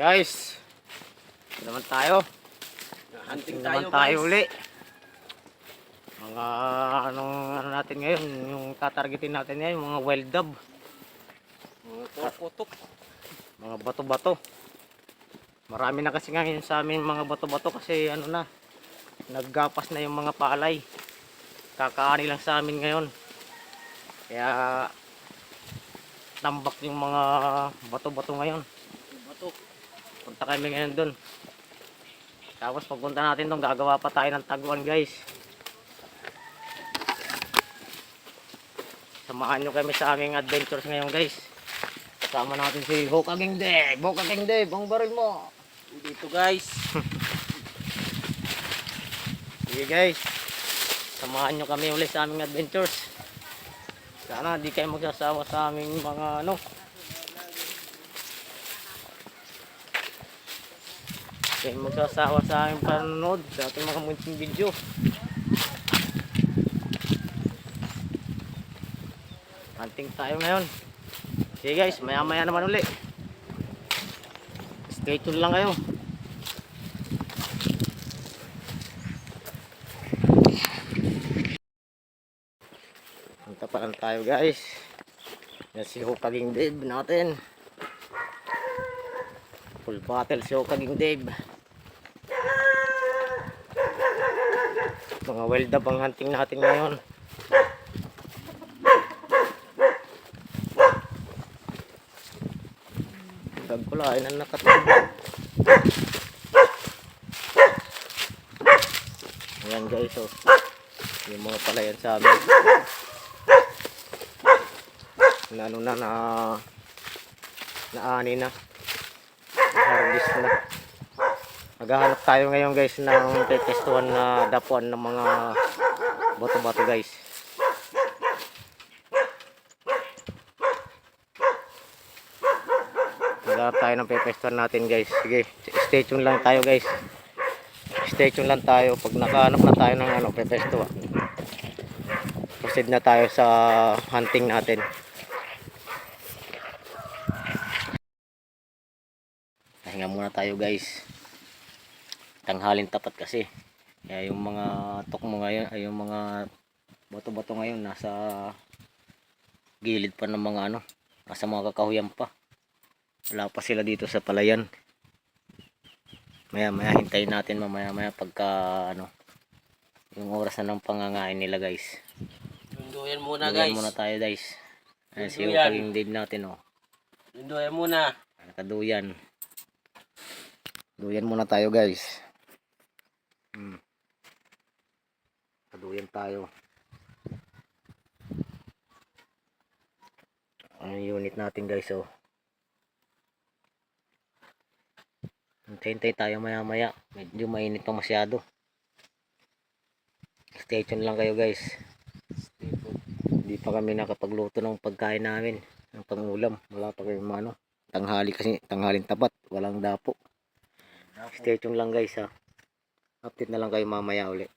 Guys, naman tayo. Hunting Naman tayo tayo guys. uli. Mga ano natin ngayon, yung tatargetin natin ngayon, mga wild dove. Mga putok. Mga bato-bato. Marami na kasi ngayon sa amin mga bato-bato kasi ano na, naggapas na yung mga palay. Kakaani lang sa amin ngayon. Kaya tambak yung mga bato-bato ngayon. Bato. Punta kami ngayon doon. Tapos pagpunta natin doon, gagawa pa tayo ng taguan guys. Samahan nyo kami sa aming adventures ngayon guys. Kasama natin si Hokaging Dave. Hokaging Dave, ang baril mo. Dito guys. Sige guys, samahan nyo kami ulit sa aming adventures. Sana di kayo magsasawa sa aming mga ano. Kayo magsasawa sa aming panonood sa ating mga munting video. Hunting tayo ngayon. Sige guys, maya maya naman uli. Stay tuned lang kayo. Punta pa lang tayo guys. Yan si Hokaging Dave natin. Full battle si Hokaging Dave. Mga wild dove ang hunting natin ngayon. Dagkulain ang nakatubig. Ayan guys, oh. Yung mga palayan sa amin. Na ano na naani na. Harvest na. Maghahanap tayo ngayon guys ng tetestuhan na dapuan ng mga bato-bato guys. Maghahanap tayo ng pepestuhan natin guys. Sige, stay tuned lang tayo guys. Stay tuned lang tayo. Pag nakahanap na tayo ng ano, pepestuhan, proceed na tayo sa hunting natin. Pahinga muna tayo guys. Tanghalin tapat kasi. Kaya yung mga tukmo ngayon, ay yung mga bato-bato ngayon nasa gilid pa ng mga ano, nasa mga kakahuyan pa. Wala pa sila dito sa palayan. Maya maya hintayin natin mamaya maya pagka ano, yung oras na ng pangangain nila guys. Lunduyan muna Lunduyan guys. muna tayo guys. Ayan si Lunduyan. Hokaging Dave natin oh. Lunduyan muna. Nakaduyan. Duyan muna tayo guys. Kaduyan tayo. Ang unit natin guys oh. Hintay tayo maya maya. Medyo mainit pa masyado. Stay tuned lang kayo guys. Hindi pa kami nakapagluto ng pagkain namin. Ng pangulam. Wala pa kayong ano. Tanghali kasi. Tanghalin tapat. Walang dapo. Stay tuned lang guys ha. Update na lang kayo mamaya ulit.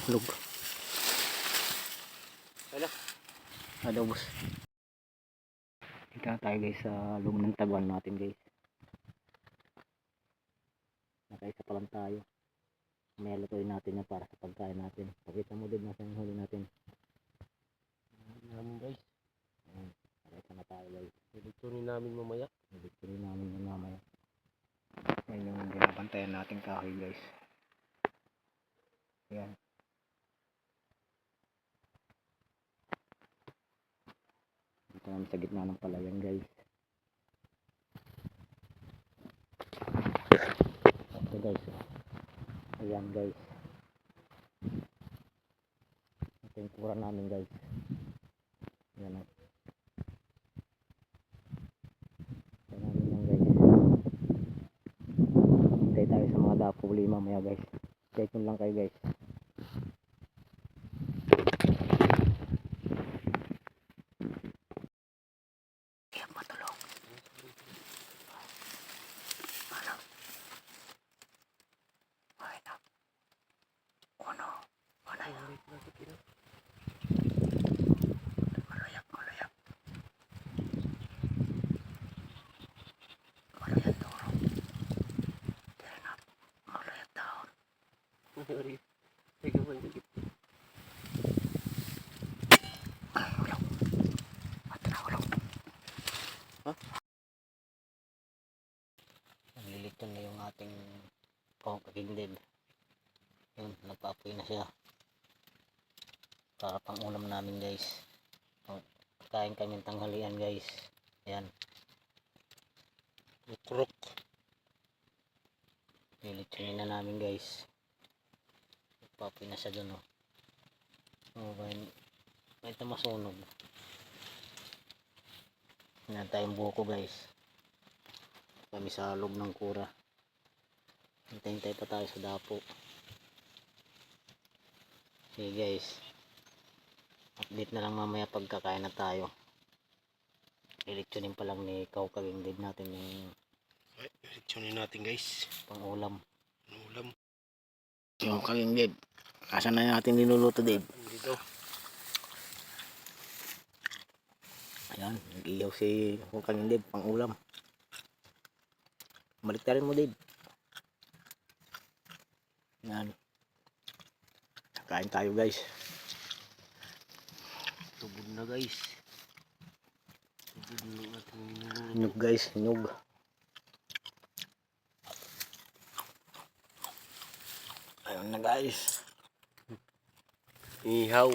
Lug. Hello boss. Dito na tayo guys sa loob ng taguan natin guys. Nakaisa pa lang tayo. May lutuin natin yan para sa pagkain natin. Pakita mo din nasa yung huli natin. Namin guys. Nakaisa na tayo guys. Lutuin namin mamaya. Lutuin namin yung mamaya. Yan yung binabantayan natin kahoy guys. Yan. Dito namin sa gitna ng palayan guys. Ito guys. Ayan guys. Ito yung kura namin guys. Yan o. Yan namin yan guys. Hintay tayo sa mga dapo uli mamaya guys. Stay tuned lang kayo guys. Matulog. Ano? Naglilito na yung ating kagindib. Yun, nagpaapoy na siya. Para pang ulam namin guys. Kain kami ng tanghalian guys. Ayan. Ukrok. Lilitsunin na namin guys. Nagpaapoy na siya dun oh. Oh, may masunog. Yan tayong buko guys. Kami sa loob ng kura. Hintay-hintay pa tayo sa dapo. Okay guys. Update na lang mamaya pagkakain na tayo. Ilitsunin pa lang ni Kagindib natin yung Reaksyonin natin guys. pang ulam. Ang ulam. Yung Kagindib. Asan na natin niluluto Dave? Dito. Ayan, nag-iyaw si Kagindib pang ulam. Balik rin mo Dave. Ayan. Kain tayo guys. Tubod na guys. Tubod na natin niluluto. Nyug guys, nyug. Ayun na guys. Ihaw.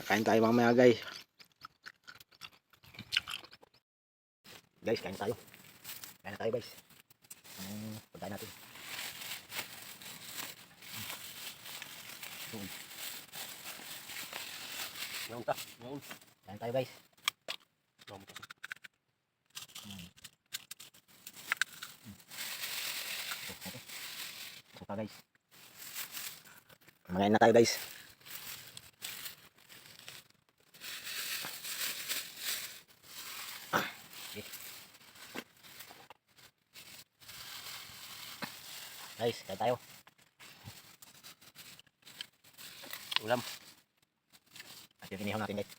Kain tayo mamaya guys. Guys, kain tayo. Kain na tayo guys. Pagkain natin. Ngayon ta. Ngayon. Kain tayo guys. Suka guys. Magain na tayo guys. Guys, kain tayo. Ulam. At yung inihaw natin guys.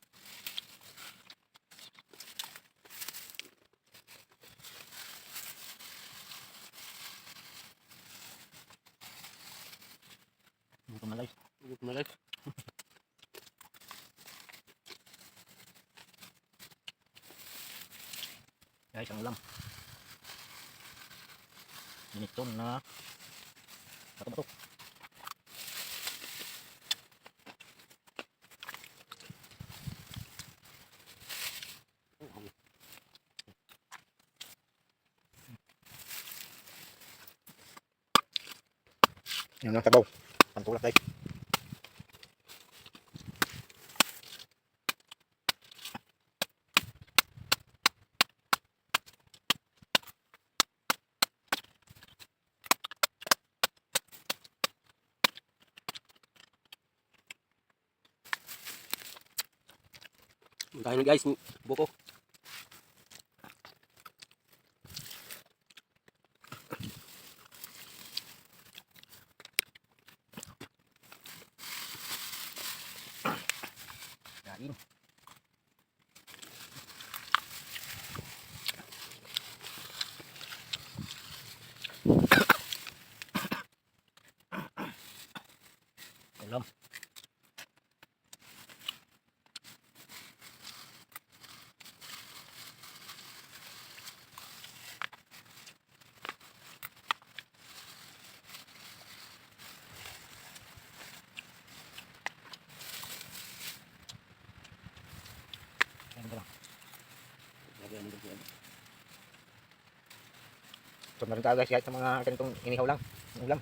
Gutom na guys. Gutom na guys. Guys, ang ulam. Ginitong na bato-bato. Yan ang sabaw. Pantulak guys. Kain na guys. Buko. Kain. Ulam. Ayan ka lang. So meron tayo guys kahit sa mga ganitong inihaw lang. Ulam.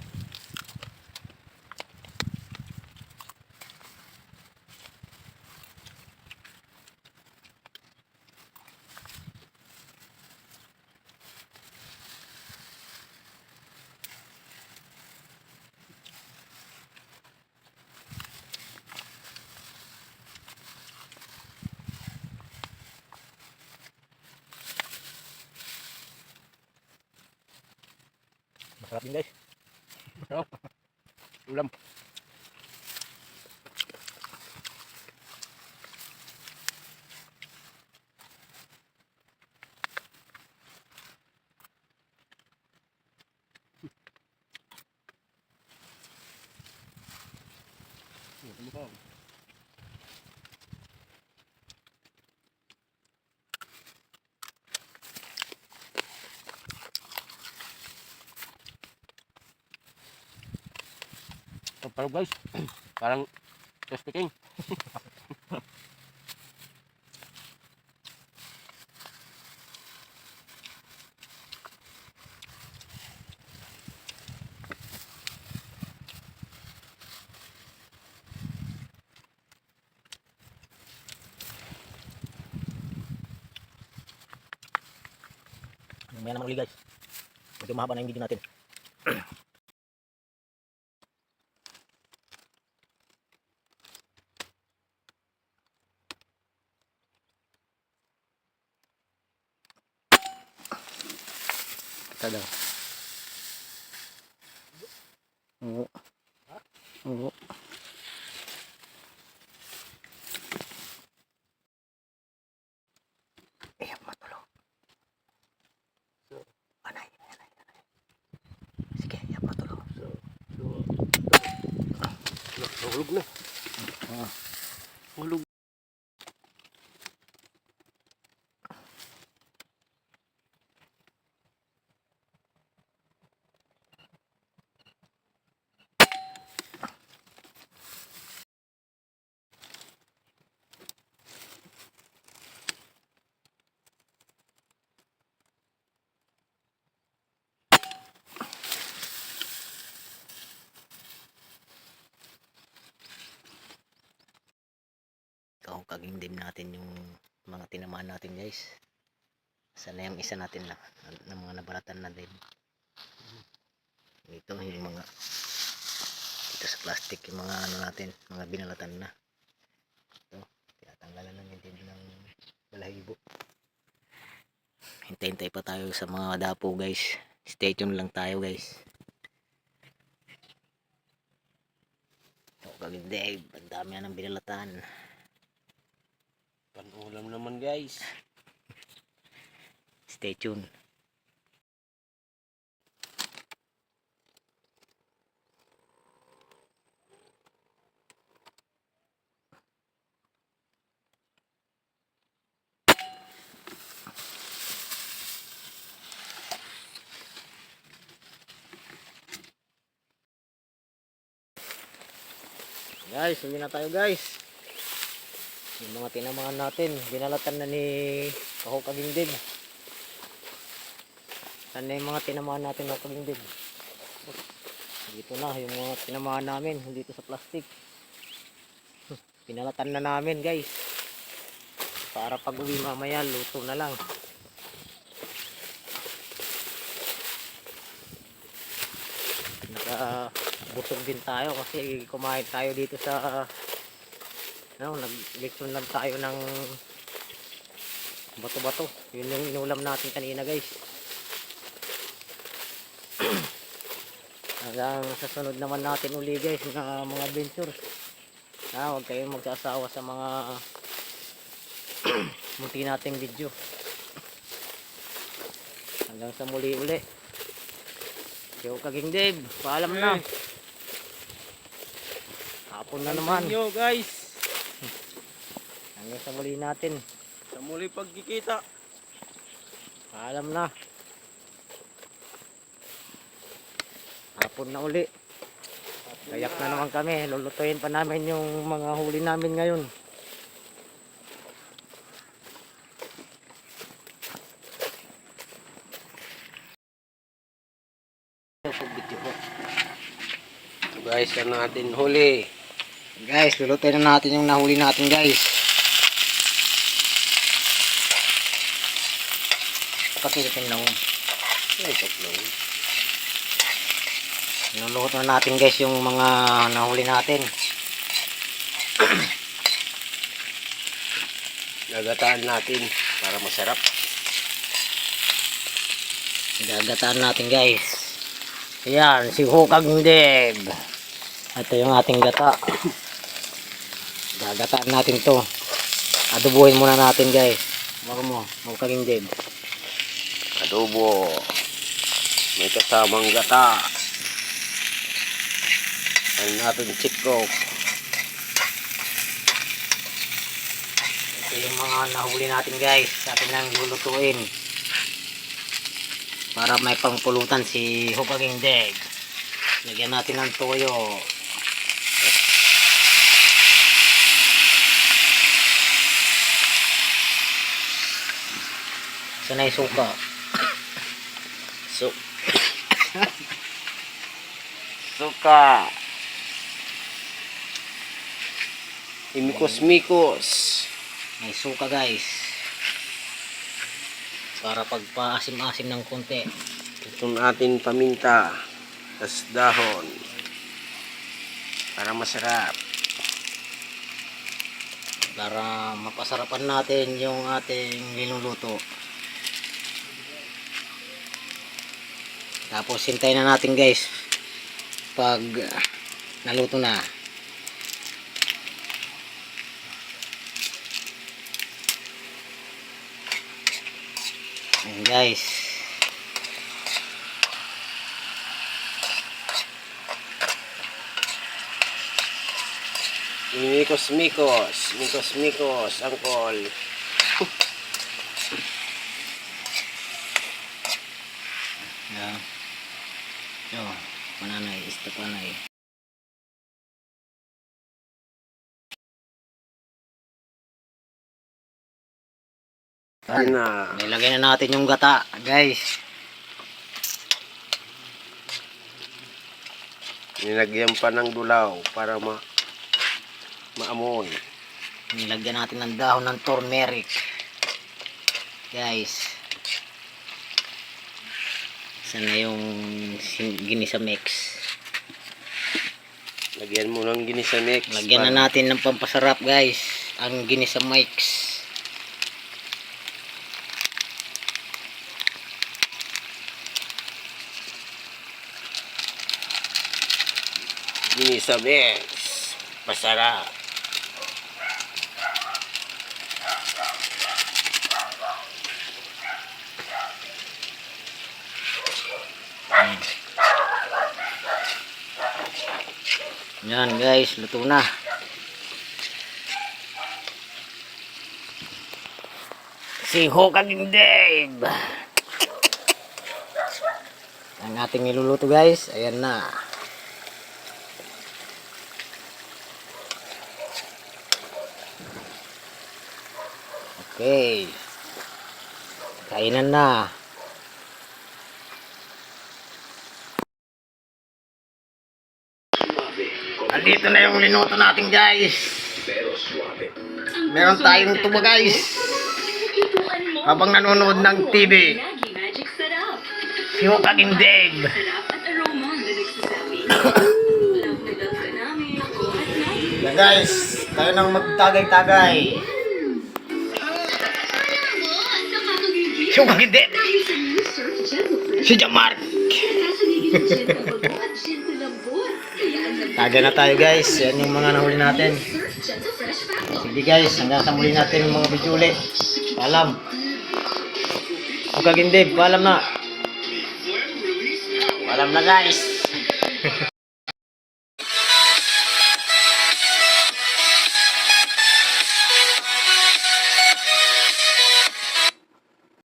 Masarap din guys. Ulam. Ito parang guys. Parang Krispy Kreme. Mamaya naman ulit guys. Medyo mahaba na yung video natin. Ito daw. Oo. Oo. Eh, matulog. Anay. Sige, yan matulog. Nahulog na. Ah. Hulog. Kaging-dim natin yung mga tinamaan natin guys. Sana yung isa natin na mga nabalatan na din. Ito yung mga dito sa plastic yung mga ano natin, mga binalatan na. Ito, tinatanggalan namin din ng balahibo. Hintay-hintay pa tayo sa mga dapo guys. Stay tuned lang tayo guys. Ito kaging-dim, ang dami na ng binalatan. Panulam naman guys. Stay tuned. Guys, uwi na tayo guys. Yung mga tinamaan natin, binalatan na ni Kahok Kagingdib. Sana yung mga tinamaan natin ng Kagingdib. Dito na yung mga tinamaan namin, dito sa plastic. Pinalatan na namin guys. Para pag uwi mamaya, luto na lang. Busog din tayo kasi kumain tayo dito sa naglitsyon lang tayo ng bato-bato. Yun yung inulam natin kanina guys. Hanggang sa sunod naman natin uli guys na mga adventures. Huwag kayong magsasawa sa mga munti nating video. Hanggang sa muli uli. Yo Kagingdib, paalam na. Hapon na naman. Yo guys. Hanggang sa muli natin. Sa muli pagkikita. Paalam na. Hapon na uli. Kayak na naman kami. Lulutuin pa namin yung mga huli namin ngayon. Guys, yan natin huli. Guys, lulutuin na natin yung nahuli natin guys. Kasi ito na Ay, tatlong. niluluto na natin guys yung mga nahuli natin. Nagataan natin para masarap. Gagataan natin guys. Ayan, si Kagingdib. Ito yung ating gata. Gagataan natin to. Adobuhin muna natin guys. Baka mo, Kagingdib. Adobo. May kasamang gata. Ano natin chiko. Ito yung mga nahuli natin guys. Atin lang lulutuin. Para may pangpulutan si Hupaging Deg. Lagyan natin ng toyo. Sana yung suka. Suka. Imikos-mikos. May suka guys. Para pagpaasim-asim ng konti. Ito natin paminta. Tas dahon. Para masarap. Para mapasarapan natin yung ating niluluto. Tapos hintayin na natin guys. Pag naluto na. Ayan guys. Mikos-mikos. Mikos-mikos. Angkol. Ayan. Yo, pananay, panay. Yan na. Nilagay na natin yung gata, guys. Nilagyan pa ng dulaw para maamoy. Nilagyan natin ng dahon ng turmeric. Guys. Sana yung ginisa mix. Lagyan mo ng ginisa mix. Lagyan na natin ng pampasarap, guys. Ang ginisa mix. Ginisa mix. Pasarap. Yan guys, luto na. Si Hupaging Deg. Ang ating niluluto guys, ayan na. Okay. Kainan na. Andito na yung linuto natin guys. Meron tayong tuba guys. Habang nanonood ng TV. Si Hupaging Deg. Yan guys, tayo nang magtagay-tagay. Si Hupaging Deg. Si Jamar. Tagay na tayo guys. Yan yung mga nahuli natin. Sige guys, hanggang sa muli natin yung mga video ulit. Paalam. Hupaging Deg, paalam na. Paalam na guys.